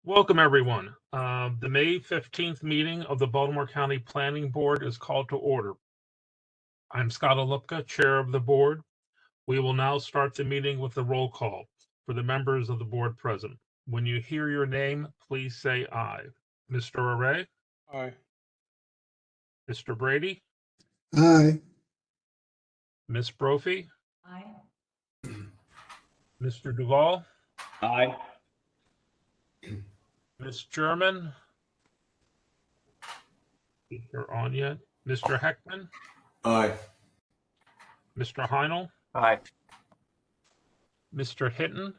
Welcome, everyone. The May 15th meeting of the Baltimore County Planning Board is called to order. I'm Scott Olupka, Chair of the Board. We will now start the meeting with the roll call for the members of the board present. When you hear your name, please say aye. Mr. Array? Aye. Mr. Brady? Aye. Ms. Brophy? Aye. Mr. Duval? Aye. Ms. German? If you're on yet. Mr. Heckman? Aye. Mr. Heinel? Aye. Mr. Hinton?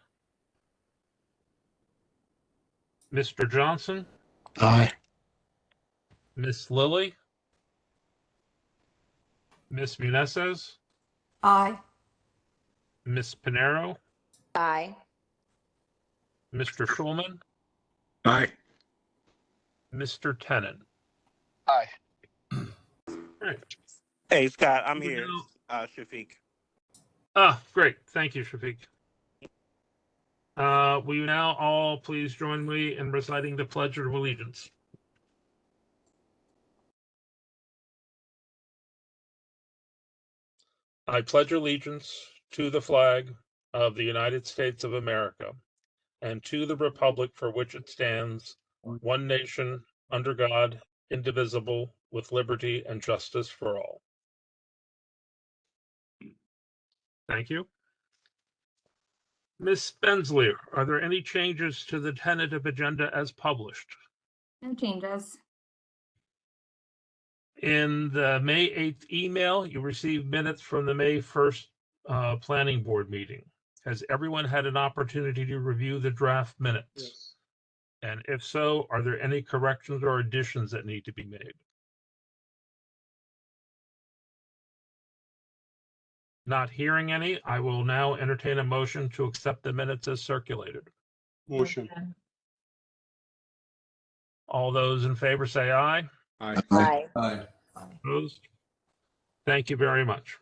Mr. Johnson? Aye. Miss Lilly? Miss Muneses? Aye. Miss Pinero? Aye. Mr. Schulman? Aye. Mr. Tennant? Aye. Right. Hey, Scott, I'm We here. now- Shafiq. Great. Thank you, Shafiq. Will you now all please join me in reciting the Pledge of Allegiance? I pledge allegiance to the flag of the United States of America and to the republic for which it stands, one nation, under God, indivisible, with liberty and justice for all. Thank you. Ms. Bensley, are there any changes to the tentative agenda as published? No changes. In the May 8th email, you received minutes from the May 1st Planning Board meeting. Has everyone had an opportunity to review the draft minutes? Yes. And if so, are there any corrections or additions that need to be made? Not hearing any, I will now entertain a motion to accept the minutes as circulated. Motion. All those in favor say aye. Aye. Aye. Aye. Opposed? Thank you very much.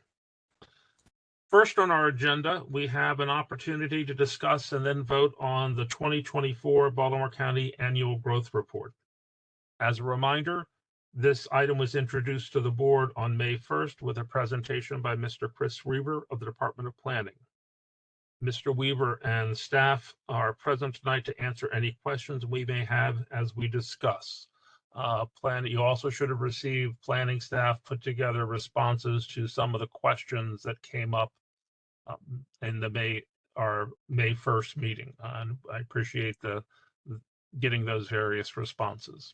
First on our agenda, we have an opportunity to discuss and then vote on the 2024 Baltimore County Annual Growth Report. As a reminder, this item was introduced to the board on May 1st with a presentation by Mr. Chris Weaver of the Department of Planning. Mr. Weaver and staff are present tonight to answer any questions we may have as we discuss. You also should have received planning staff put together responses to some of the questions that came up in the May 1st meeting. And I appreciate getting those various responses.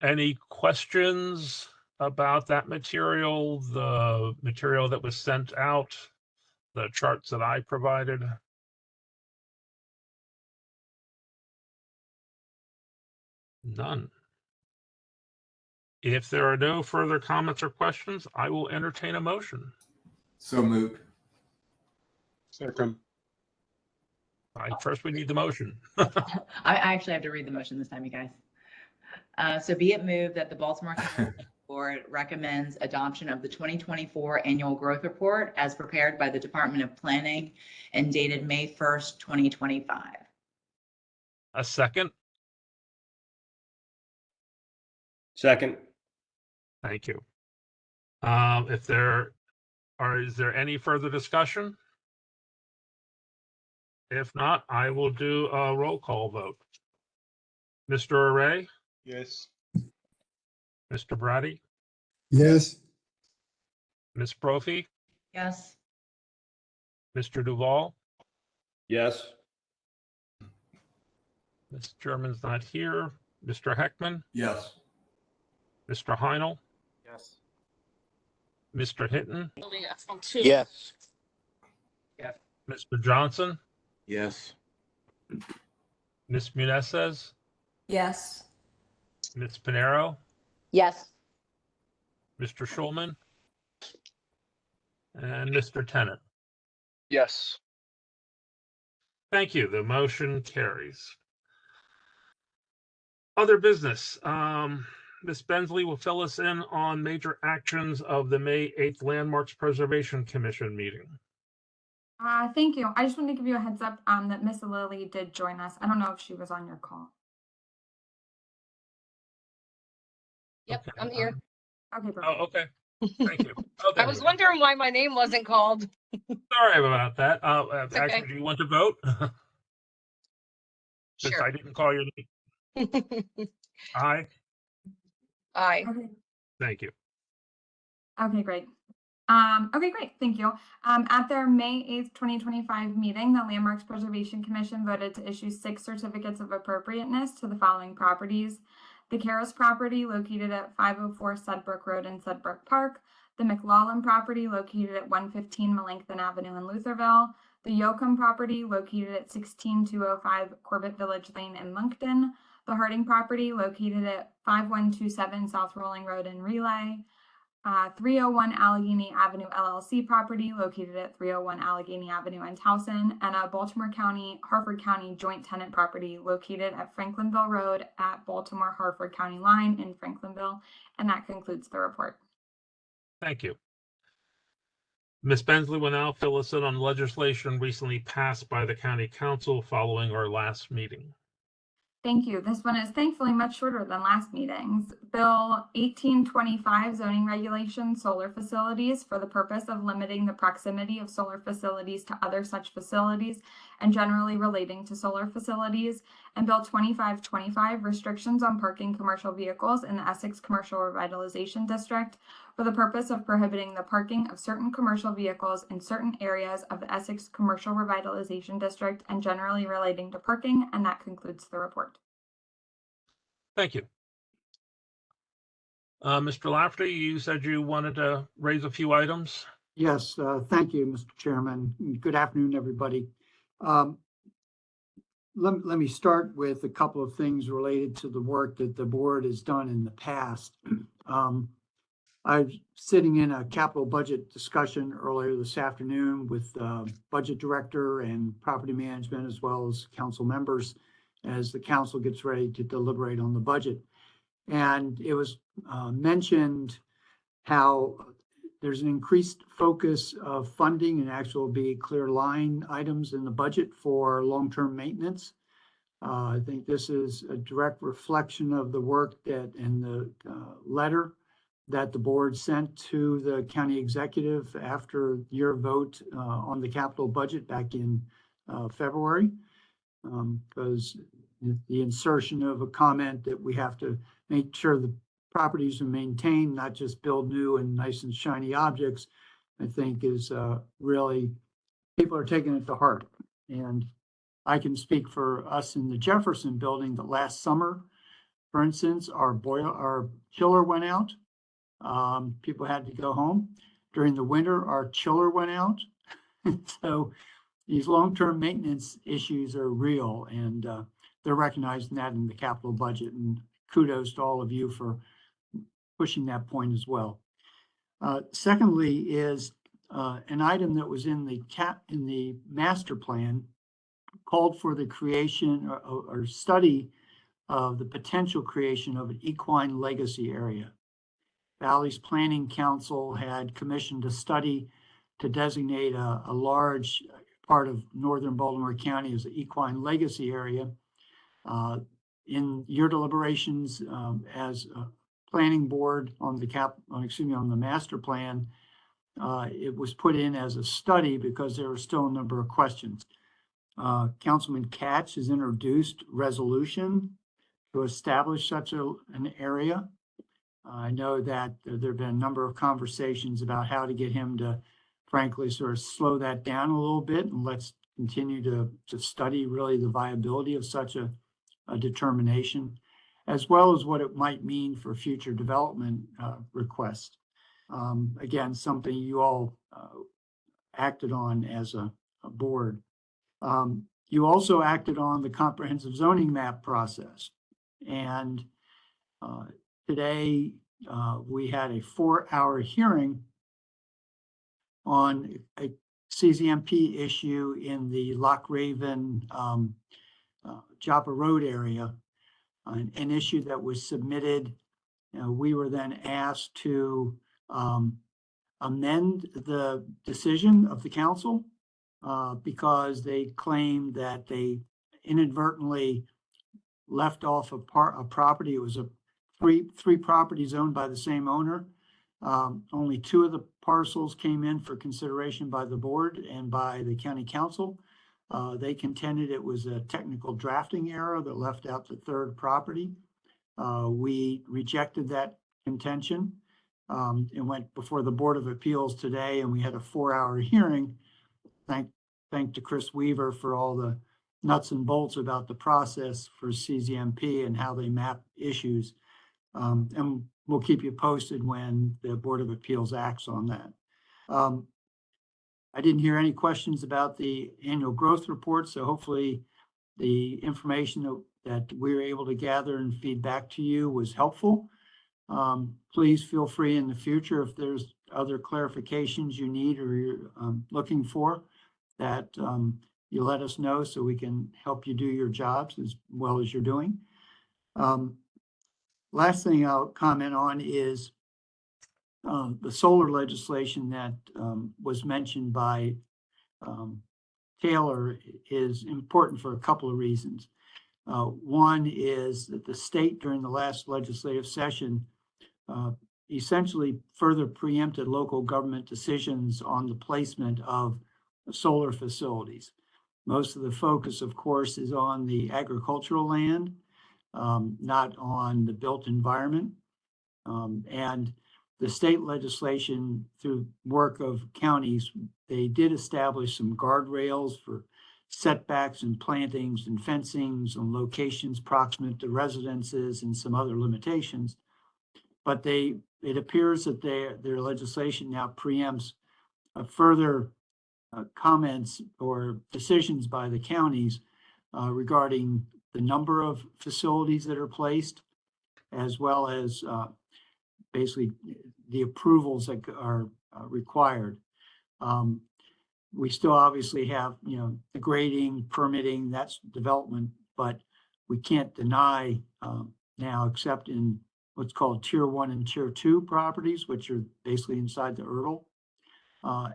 Any questions about that material, the material that was sent out, the charts that I provided? None. If there are no further comments or questions, I will entertain a motion. So moved. Second. First, we need the motion. I actually have to read the motion this time, you guys. So be it moved that the Baltimore County Board recommends adoption of the 2024 Annual Growth Report as prepared by the Department of Planning and dated May 1st, 2025. A second. Second. Thank you. Is there any further discussion? If not, I will do a roll call vote. Mr. Array, Yes. Mr. Brady, Yes. Ms. Brophy, Yes. Mr. Duval, Yes. Ms. German's not here, Mr. Heckman, Yes. Mr. Heinel, Yes. Mr. Hinton, Yes. Mr. Johnson, Yes. Ms. Muneses, Yes. Ms. Pinero, Yes. Mr. Schulman, and Mr. Tennant. Yes. Thank you. The motion carries. Other business. Ms. Bensley will fill us in on major actions of the May 8th Landmarks Preservation Commission meeting. Thank you. I just wanted to give you a heads up that Miss Lily did join us. I don't know if she was on your call. Yep, Okay, I'm here. Okay, perfect. Oh, okay. Thank you. Oh, I there was you are. wondering why my name wasn't called. Sorry about that. It's Actually, okay. do you want to vote? Since I Sure. didn't call your name. Aye. Aye. Okay. Thank you. Okay, great. Okay, great. Thank you. At their May 8th, 2025 meeting, the Landmarks Preservation Commission voted to issue 6 certificates of appropriateness to the following properties: the Karras property located at 504 Sudbrook Road in Sudbrook Park, the McLaughlin property located at 115 Melanchthon Avenue in Lutherville, the Yoakum property located at 16205 Corbett Village Lane in Moncton, the Harding property located at 5127 South Rolling Road in Relay, 301 Allegheny Avenue LLC property located at 301 Allegheny Avenue in Towson, and a Baltimore County, Harford County joint tenant property located at Franklinville Road at Baltimore Harford County line in Franklinville. And that concludes the report. Thank you. Ms. Bensley will now fill us in on legislation recently passed by the County Council following our last meeting. Thank you. This one is thankfully much shorter than last meeting's. Bill 1825 zoning regulations solar facilities for the purpose of limiting the proximity of solar facilities to other such facilities and generally relating to solar facilities. And Bill 2525 restrictions on parking commercial vehicles in the Essex Commercial Revitalization District for the purpose of prohibiting the parking of certain commercial vehicles in certain areas of the Essex Commercial Revitalization District and generally relating to parking. And that concludes the report. Thank you. Mr. Lafferty, you said you wanted to raise a few items. Yes, thank you, Mr. Chairman. Good afternoon, everybody. Let me start with a couple of things related to the work that the board has done in the past. I was sitting in a capital budget discussion earlier this afternoon with budget director and property management, as well as council members, as the council gets ready to deliberate on the budget. And it was mentioned how there's an increased focus of funding and actually be clear line items in the budget for long-term maintenance. I think this is a direct reflection of the work that in the letter that the board sent to the county executive after your vote on the capital budget back in February. Because the insertion of a comment that we have to make sure the properties are maintained, not just build new and nice and shiny objects, I think is really, people are taking it to heart. And I can speak for us in the Jefferson building that last summer, for instance, our chiller went out. People had to go home. During the winter, our chiller went out. So these long-term maintenance issues are real, and they're recognizing that in the capital budget. And kudos to all of you for pushing that point as well. Secondly is an item that was in the master plan called for the creation or study of the potential creation of an equine legacy area. Valley's Planning Council had commissioned a study to designate a large part of northern Baltimore County as an equine legacy area. In your deliberations as a planning board on the master plan, it was put in as a study because there were still a number of questions. Councilman Katz has introduced resolution to establish such an area. I know that there have been a number of conversations about how to get him to, frankly, sort of slow that down a little bit, and let's continue to study really the viability of such a determination, as well as what it might mean for future development requests. Again, something you all acted on as a board. You also acted on the comprehensive zoning map process. And today we had a 4-hour hearing on a CZMP issue in the Lock Raven Joppa Road area, an issue that was submitted. We were then asked to amend the decision of the council because they claimed that they inadvertently left off a property. It was three properties owned by the same owner. Only 2 of the parcels came in for consideration by the board and by the county council. They contended it was a technical drafting error that left out the 3rd property. We rejected that contention. It went before the Board of Appeals today, and we had a 4-hour hearing. Thank to Chris Weaver for all the nuts and bolts about the process for CZMP and how they map issues. And we'll keep you posted when the Board of Appeals acts on that. I didn't hear any questions about the annual growth report, so hopefully the information that we were able to gather and feed back to you was helpful. Please feel free in the future if there's other clarifications you need or you're looking for, that you let us know so we can help you do your jobs as well as you're doing. Last thing I'll comment on is the solar legislation that was mentioned by Taylor is important for a couple of reasons. One is that the state during the last legislative session essentially further preempted local government decisions on the placement of solar facilities. Most of the focus, of course, is on the agricultural land, not on the built environment. And the state legislation, through work of counties, they did establish some guardrails for setbacks and plantings and fencings on locations proximate to residences and some other limitations. But it appears that their legislation now preempts further comments or decisions by the counties regarding the number of facilities that are placed, as well as basically the approvals that are required. We still obviously have, the grading, permitting, that's development, but we can't deny now, except in what's called Tier 1 and Tier 2 properties, which are basically inside the URL.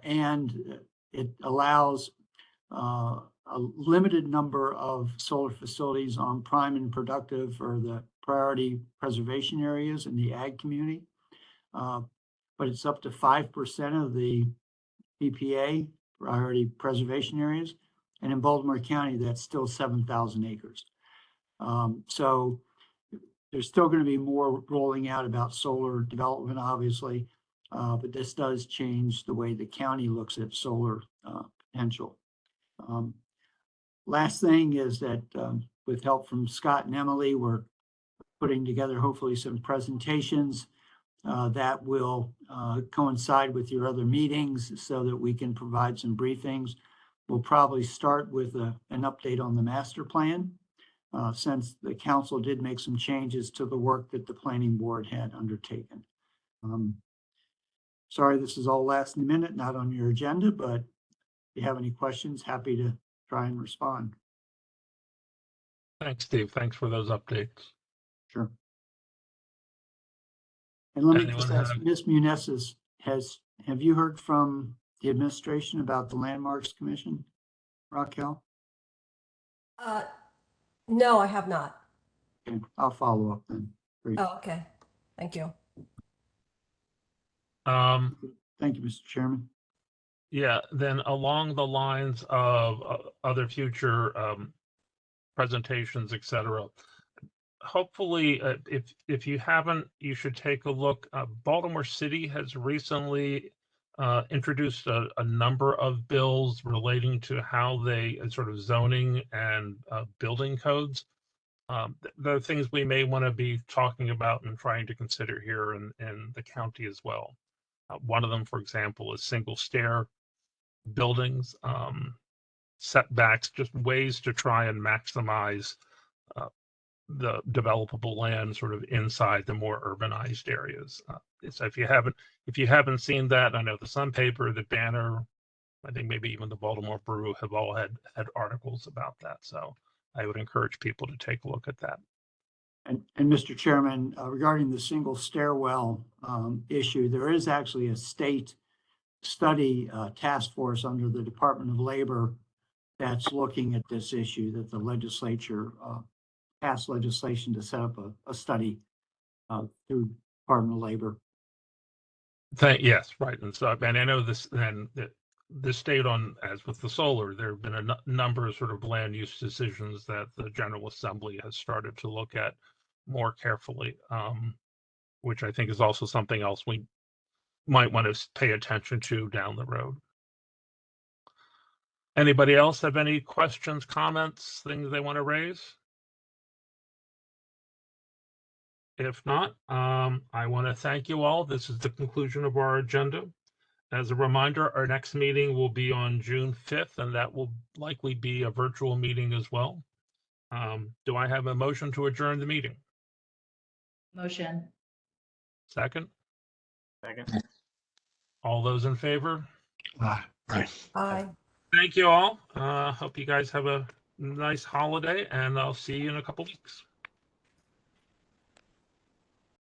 And it allows a limited number of solar facilities on prime and productive or the priority preservation areas in the ag community. But it's up to 5% of the PPA, priority preservation areas. And in Baltimore County, that's still 7,000 acres. So there's still going to be more rolling out about solar development, obviously. But this does change the way the county looks at solar potential. Last thing is that with help from Scott and Emily, we're putting together hopefully some presentations that will coincide with your other meetings so that we can provide some briefings. We'll probably start with an update on the master plan, since the council did make some changes to the work that the planning board had undertaken. Sorry, this is all last minute, not on your agenda, but if you have any questions, happy to try and respond. Thanks, Steve. Thanks for those updates. Sure. And let me Anyone just ask, have- Ms. Muniz, have you heard from the administration about the Landmarks Commission, Raquel? No, I have not. Okay, I'll follow up then. Great. Oh, okay. Thank you. Thank you, Mr. Chairman. Yeah, then along the lines of other future presentations, et cetera, hopefully, if you haven't, you should take a look. Baltimore City has recently introduced a number of bills relating to how they sort of zoning and building codes. There are things we may want to be talking about and trying to consider here in the county as well. One of them, for example, is single stair buildings, setbacks, just ways to try and maximize the developable land sort of inside the more urbanized areas. So if you haven't seen that, I know the Sun paper, the Banner, I think maybe even the Baltimore Brew have all had articles about that. So I would encourage people to take a look at that. And Mr. Chairman, regarding the single stairwell issue, there is actually a state study task force under the Department of Labor that's looking at this issue, that the legislature passed legislation to set up a study through Department of Labor. Yes, right. And so, and I know this, and the state on, as with the solar, there have been a number of sort of land use decisions that the General Assembly has started to look at more carefully, which I think is also something else we might want to pay attention to down the road. Anybody else have any questions, comments, things they want to raise? If not, I want to thank you all. This is the conclusion of our agenda. As a reminder, our next meeting will be on June 5th, and that will likely be a virtual meeting as well. Do I have a motion to adjourn the meeting? Motion. Second? Second. All those in favor? Aye. Aye. Thank you all. Hope you guys have a nice holiday, and I'll see you in a couple weeks.